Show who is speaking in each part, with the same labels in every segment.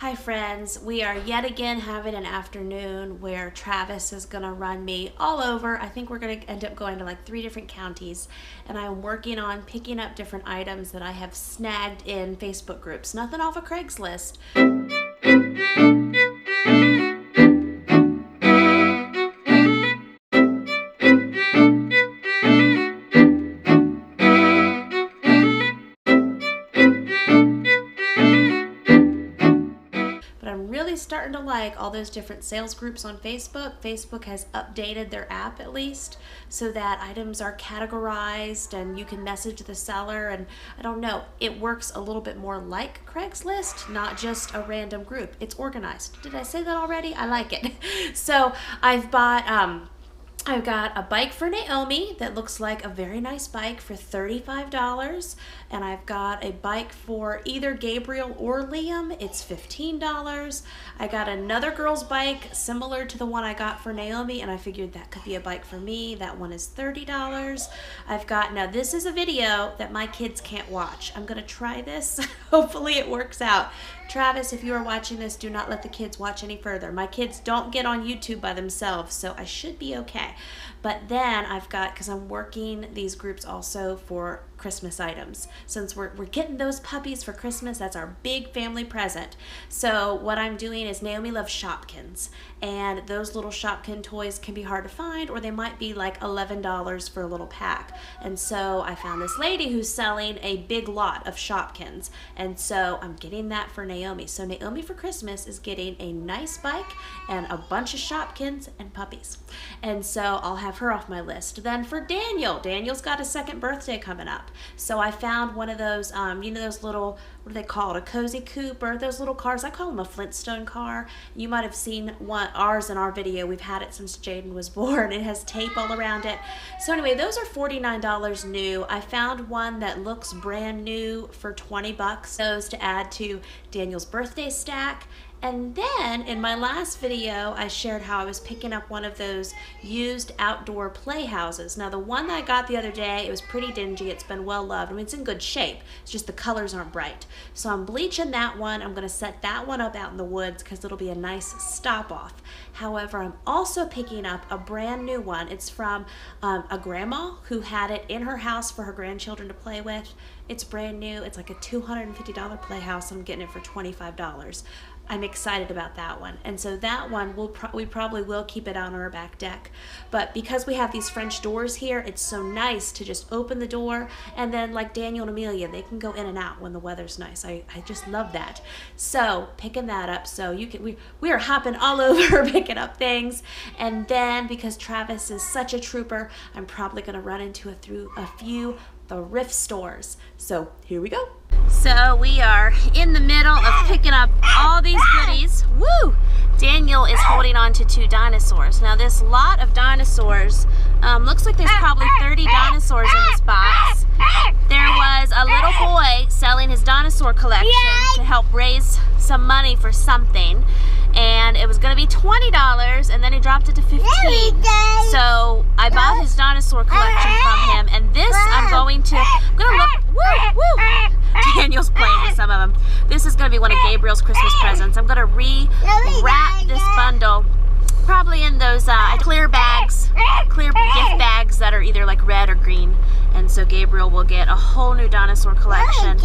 Speaker 1: Hi friends, we are yet again having an afternoon where Travis is going to run me all over. I think we're going to end up going to like 3 different counties, and I'm working on picking up different items that I have snagged in Facebook groups. Nothing off of Craigslist. Starting to like all those different sales groups on Facebook. Facebook has updated their app at least so that items are categorized and you can message the seller, and I don't know, it works a little bit more like Craigslist, not just a random group. It's organized. Did I say that already? I like it. So I've got a bike for Naomi that looks like a very nice bike for $35, and I've got a bike for either Gabriel or Liam. It's $15. I got another girl's bike similar to the one I got for Naomi, and I figured that could be a bike for me. That one is $30. Now this is a video that my kids can't watch. I'm gonna try this. Hopefully it works out. Travis, if you are watching this, do not let the kids watch any further. My kids don't get on YouTube by themselves, so I should be okay. But then I've got, because I'm working these groups also for Christmas items. Since we're getting those puppies for Christmas, that's our big family present. So what I'm doing is Naomi loves Shopkins, and those little Shopkin toys can be hard to find, or they might be like $11 for a little pack. And so I found this lady who's selling a big lot of Shopkins, and so I'm getting that for Naomi. So Naomi for Christmas is getting a nice bike and a bunch of Shopkins and puppies. And so I'll have her off my list. Then for Daniel's got a second birthday coming up. So I found one of those, you know, those little, what do they call it, a cozy coupe, or those little cars. I call them a Flintstone car. You might have seen ours in our video. We've had it since Jaden was born. It has tape all around it. So anyway, those are $49 new. I found one that looks brand new for $20. Those to add to Daniel's birthday stack. And then in my last video, I shared how I was picking up one of those used outdoor playhouses. Now the one that I got the other day, it was pretty dingy. It's been well loved. I mean, it's in good shape. It's just the colors aren't bright. So I'm bleaching that one. I'm going to set that one up out in the woods because it'll be a nice stop off. However, I'm also picking up a brand new one. It's from a grandma who had it in her house for her grandchildren to play with. It's brand new. It's like a $250 playhouse. I'm getting it for $25. I'm excited about that one. And so that one, we probably will keep it on our back deck. But because we have these French doors here, it's so nice to just open the door, and then like Daniel and Amelia, they can go in and out when the weather's nice. I just love that. So picking that up, so we are hopping all over picking up things. And then because Travis is such a trooper, I'm probably gonna run into a few thrift stores. So here we go. So we are in the middle of picking up all these goodies. Woo! Daniel is holding on to 2 dinosaurs. Now this lot of dinosaurs, looks like there's probably 30 dinosaurs in this box. There was a little boy selling his dinosaur collection to help raise some money for something. And it was going to be $20, and then he dropped it to $15. So I bought his dinosaur collection from him, and this I'm gonna look. Woo, woo! Daniel's playing with some of them. This is going to be one of Gabriel's Christmas presents. I'm going to re-wrap this bundle, probably in those clear gift bags that are either like red or green. And so Gabriel will get a whole new dinosaur collection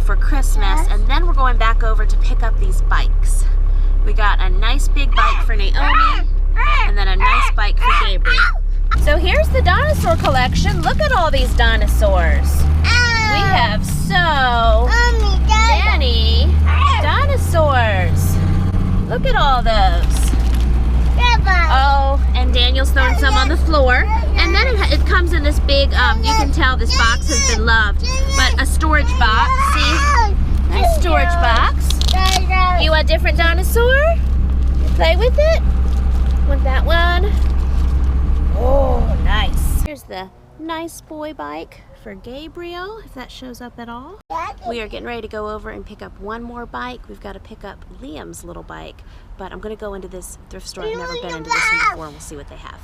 Speaker 1: for Christmas, and then we're going back over to pick up these bikes. We got a nice big bike for Naomi, and then a nice bike for Gabriel. So here's the dinosaur collection. Look at all these dinosaurs. We have so many dinosaurs. Look at all those. Oh, and Daniel's throwing some on the floor. And then it comes in this big, you can tell this box has been loved, but a storage box. See? Nice storage box. You want a different dinosaur? Play with it? Want that one? Oh, nice. Here's the nice boy bike for Gabriel, if that shows up at all. We are getting ready to go over and pick up one more bike. We've got to pick up Liam's little bike, but I'm going to go into this thrift store. I've never been into this one before, and we'll see what they have.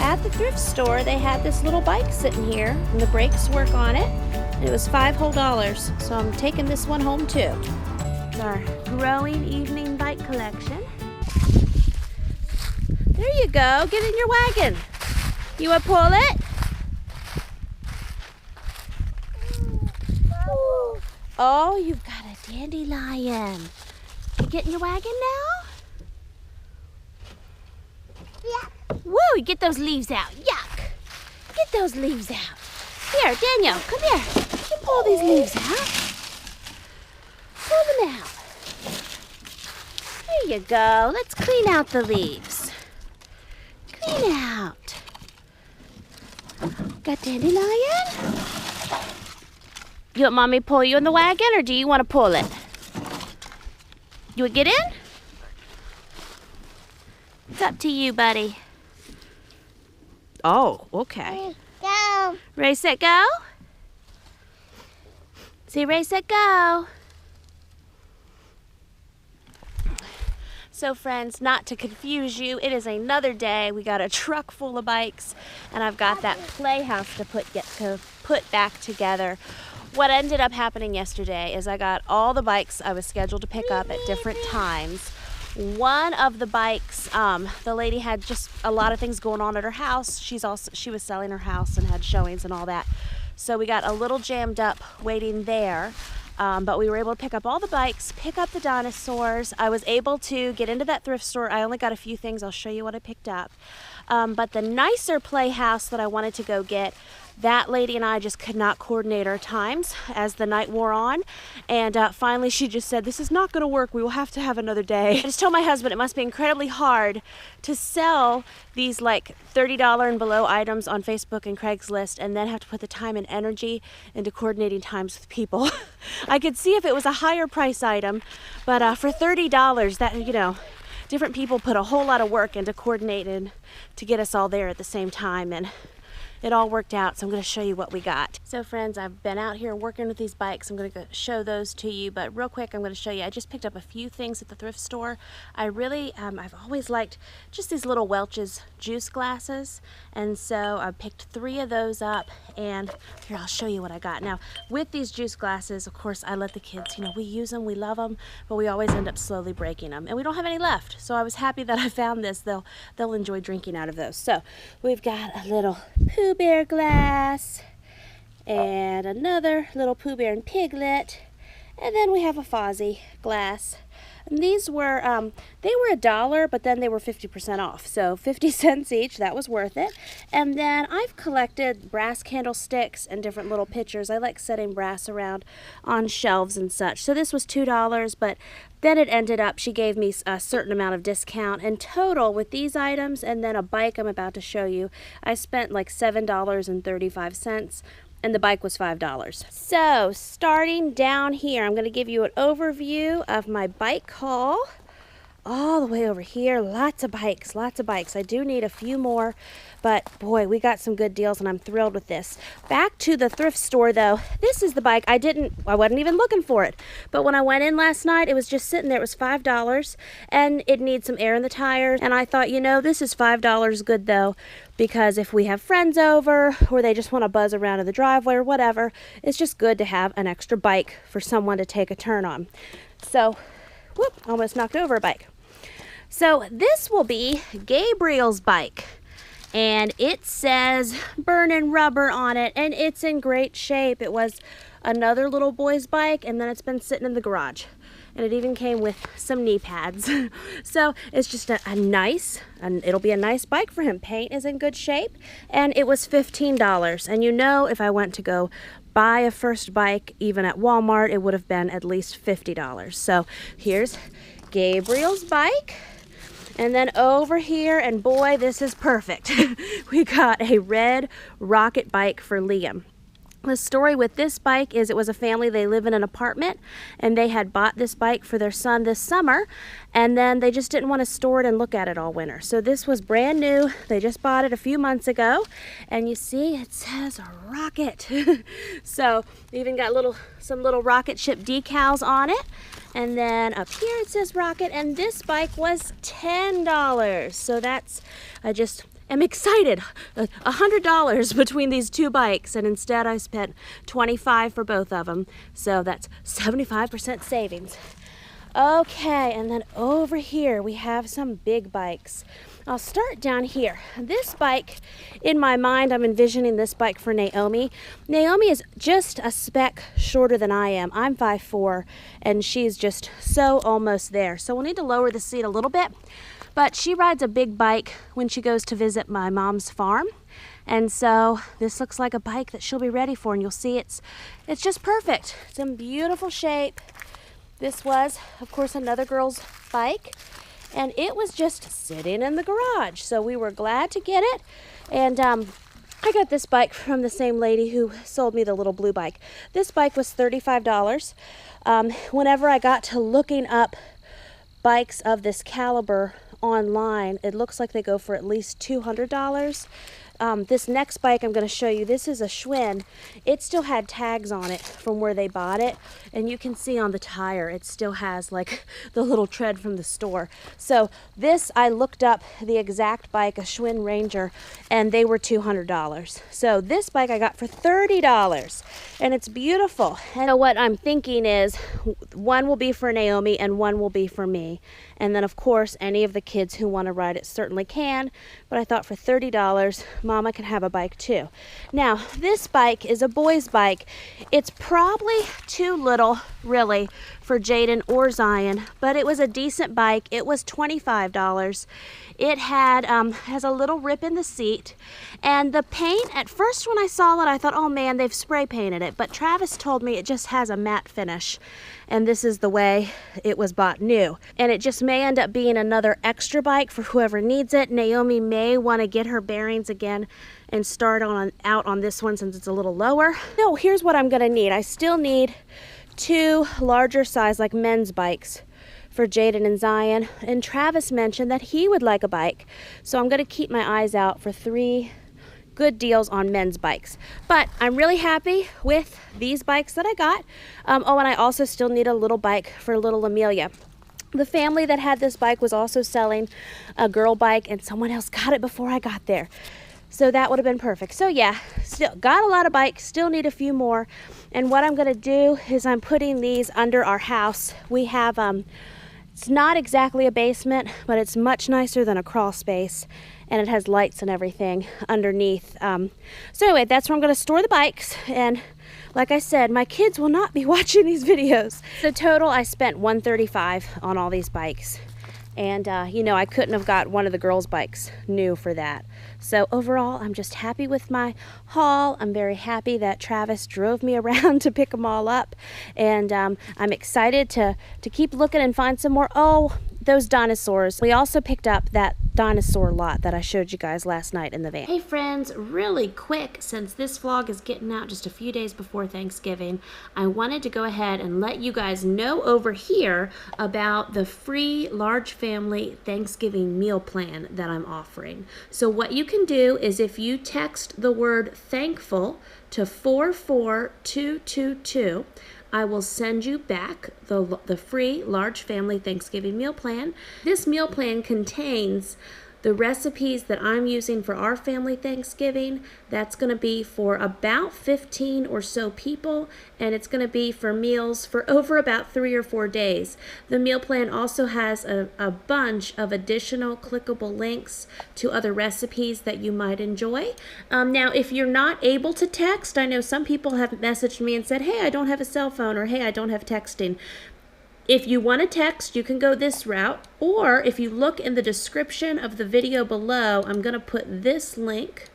Speaker 1: at the thrift store, they had this little bike sitting here, and the brakes work on it. And it was $5 whole, so I'm taking this one home too. It's our growing evening bike collection. There you go. Get in your wagon. You want to pull it? Ooh. Oh, you've got a dandelion. You get in your wagon now?
Speaker 2: Yeah.
Speaker 1: Woo, get those leaves out. Yuck. Get those leaves out. Here, Daniel, come here. You pull these leaves out. Pull them out. There you go. Let's clean out the leaves. Clean out. Got dandelion? You want mommy to pull you in the wagon, or do you want to pull it? You want to get in? It's up to you, buddy. Oh, okay.
Speaker 2: Go.
Speaker 1: Ready, set, go? See, ready, set, go. So friends, not to confuse you, it is another day. We got a truck full of bikes, and I've got that playhouse to put back together. What ended up happening yesterday is I got all the bikes I was scheduled to pick up at different times. One of the bikes, the lady had just a lot of things going on at her house. She was selling her house and had showings and all that. So we got a little jammed up waiting there. But we were able to pick up all the bikes, pick up the dinosaurs. I was able to get into that thrift store. I only got a few things. I'll show you what I picked up. But the nicer playhouse that I wanted to go get, that lady and I just could not coordinate our times as the night wore on. And finally she just said, this is not going to work. We will have to have another day. I just told my husband it must be incredibly hard to sell these like $30 and below items on Facebook and Craigslist and then have to put the time and energy into coordinating times with people. I could see if it was a higher price item, but for $30, that, you know, different people put a whole lot of work into coordinating to get us all there at the same time, and it all worked out, so I'm going to show you what we got. So friends, I've been out here working with these bikes. I'm going to show those to you, but real quick I'm going to show you, I just picked up a few things at the thrift store. I really, I've always liked just these little Welch's juice glasses, and so I picked 3 of those up, and here, I'll show you what I got. Now, with these juice glasses, of course, I let the kids, you know, we use them, we love them, but we always end up slowly breaking them, and we don't have any left, so I was happy that I found this. They'll enjoy drinking out of those. So, we've got a little Pooh Bear glass, and another little Pooh Bear and Piglet, and then we have a Fozzie glass. And these were, they were $1, but then they were 50% off, so 50 cents each. That was worth it. And then I've collected brass candlesticks and different little pitchers. I like setting brass around on shelves and such. So this was $2, but then it ended up, she gave me a certain amount of discount. In total, with these items and then a bike I'm about to show you, I spent like $7.35. And the bike was $5. So, starting down here, I'm going to give you an overview of my bike haul. All the way over here, lots of bikes, lots of bikes. I do need a few more, but boy, we got some good deals and I'm thrilled with this. Back to the thrift store though, this is the bike. I wasn't even looking for it, but when I went in last night, it was just sitting there. It was $5 and it needs some air in the tires. And I thought, you know, this is $5 good though, because if we have friends over or they just want to buzz around in the driveway or whatever, it's just good to have an extra bike for someone to take a turn on. So, whoop, almost knocked over a bike. So this will be Gabriel's bike, and it says burning rubber on it, and it's in great shape. It was another little boy's bike, and then it's been sitting in the garage, and it even came with some knee pads. So it's just a nice, and it'll be a nice bike for him. Paint is in good shape, and it was $15. And you know, if I went to go buy a first bike, even at Walmart, it would have been at least $50. So here's Gabriel's bike. And then over here, and boy, this is perfect. We got a red rocket bike for Liam. The story with this bike is it was a family, they live in an apartment, and they had bought this bike for their son this summer, and then they just didn't want to store it and look at it all winter. So this was brand new. They just bought it a few months ago, and you see it says rocket. So even got some little rocket ship decals on it. And then up here it says rocket, and this bike was $10. So that's, I just am excited. $100 between these two bikes, and instead I spent $25 for both of them. So that's 75% savings. Okay, and then over here we have some big bikes. I'll start down here. This bike, in my mind, I'm envisioning this bike for Naomi. Naomi is just a speck shorter than I am. I'm 5'4", and she's just so almost there. So we'll need to lower the seat a little bit. But she rides a big bike when she goes to visit my mom's farm. And so this looks like a bike that she'll be ready for, and you'll see it's just perfect. It's in beautiful shape. This was, of course, another girl's bike, and it was just sitting in the garage. So we were glad to get it. And I got this bike from the same lady who sold me the little blue bike. This bike was $35. Whenever I got to looking up bikes of this caliber online, it looks like they go for at least $200. This next bike I'm going to show you, this is a Schwinn. It still had tags on it from where they bought it, and you can see on the tire it still has like the little tread from the store. So this, I looked up the exact bike, a Schwinn Ranger, and they were $200. So this bike I got for $30, and it's beautiful. And what I'm thinking is one will be for Naomi and one will be for me. And then, of course, any of the kids who want to ride it certainly can. But I thought for $30, Mama can have a bike too. Now, this bike is a boy's bike. It's probably too little, really, for Jaden or Zion, but it was a decent bike. It was $25. It had has a little rip in the seat, and the paint, at first when I saw it, I thought, oh man, they've spray painted it, but Travis told me it just has a matte finish, and this is the way it was bought new. And it just may end up being another extra bike for whoever needs it. Naomi may want to get her bearings again and start out on this one since it's a little lower. No, here's what I'm gonna need. I still need 2 larger size, like men's bikes for Jaden and Zion. And Travis mentioned that he would like a bike. So I'm gonna keep my eyes out for 3 good deals on men's bikes. But I'm really happy with these bikes that I got. Oh, and I also still need a little bike for little Amelia. The family that had this bike was also selling a girl bike, and someone else got it before I got there. So that would have been perfect. So yeah, still got a lot of bikes, still need a few more. And what I'm gonna do is I'm putting these under our house. We have, it's not exactly a basement, but it's much nicer than a crawl space. And it has lights and everything underneath. So anyway, that's where I'm gonna store the bikes. And like I said, my kids will not be watching these videos. So total, I spent $135 on all these bikes. And you know, I couldn't have got one of the girls' bikes new for that. So overall, I'm just happy with my haul. I'm very happy that Travis drove me around to pick them all up. And I'm excited to keep looking and find some more. Oh, those dinosaurs. We also picked up that dinosaur lot that I showed you guys last night in the van. Hey friends, really quick, since this vlog is getting out just a few days before Thanksgiving, I wanted to go ahead and let you guys know over here about the free large family Thanksgiving meal plan that I'm offering. So what you can do is if you text the word thankful to 44222, I will send you back the free large family Thanksgiving meal plan. This meal plan contains the recipes that I'm using for our family Thanksgiving. That's going to be for about 15 or so people, and it's going to be for meals for over about 3 or 4 days. The meal plan also has a bunch of additional clickable links to other recipes that you might enjoy. Now, if you're not able to text, I know some people have messaged me and said, hey, I don't have a cell phone, or hey, I don't have texting. If you want to text, you can go this route, or if you look in the description of the video below, I'm going to put this link.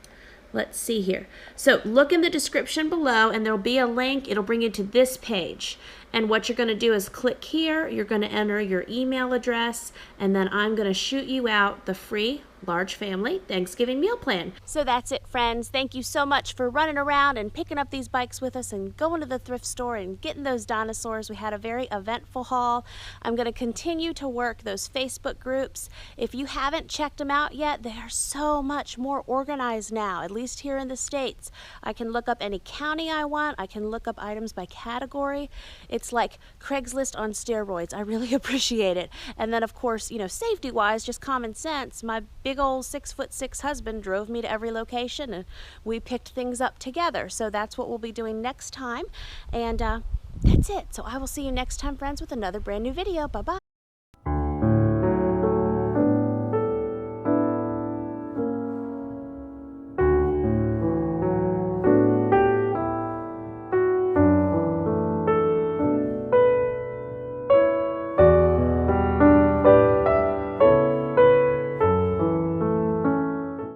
Speaker 1: Let's see here. So look in the description below, and there'll be a link. It'll bring you to this page. And what you're going to do is click here. You're going to enter your email address, and then I'm going to shoot you out the free large family Thanksgiving meal plan. So that's it, friends. Thank you so much for running around and picking up these bikes with us and going to the thrift store and getting those dinosaurs. We had a very eventful haul. I'm going to continue to work those Facebook groups. If you haven't checked them out yet, they are so much more organized now, at least here in the States. I can look up any county I want. I can look up items by category. It's like Craigslist on steroids. I really appreciate it. And then, of course, you know, safety-wise, just common sense, my big big old 6'6" husband drove me to every location, and we picked things up together. So that's what we'll be doing next time. And that's it. So I will see you next time, friends, with another brand new video. Bye-bye.